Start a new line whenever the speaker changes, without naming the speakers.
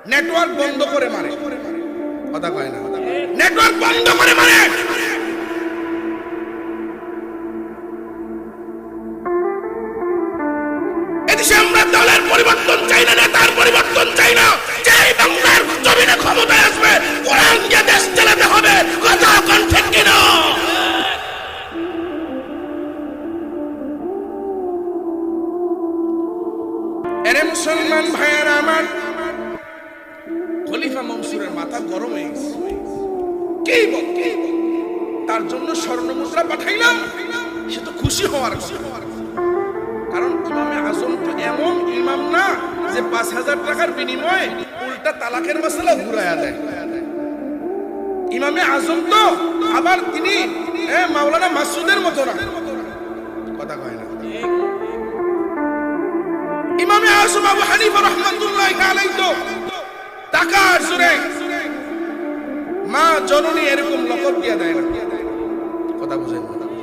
Network বন্ধ করে মারে, কথা কয় না, নেটওয়ার্ক বন্ধ করে মারে। এদেশে আমরা দলের পরিবর্তন চাই না, নেতার পরিবর্তন চাই না। যে বাংলার জমিনে ক্ষমতায় আসবে কোরআন দিয়ে দেশ চালাতে হবে, কথা কোন ঠিক কিনা? এরে মুসলমান ভাইয়েরা আমার, খলিফা মনসুরের মাথা গরম হয়ে গেছে। কি বল, তার জন্য স্বর্ণ মুদ্রা পাঠাইলাম, সে তো খুশি হওয়ার কথা। কারণ ইমামে আজম তো এমন ইমাম না যে ৫,০০০ টাকার বিনিময়ে উল্টা তালাকের মাসলা ঘুরাইয়া দেয়। ইমামে আজম তো আবার তিনি মাওলানা মাসুদের মতো না, কথা কয় না। ইমামে আজম আবু হানিফা রাহমাতুল্লাহি আলাইহি তো টাকার জোরে মা জননী এরকম লকব দিয়ে দেয় না।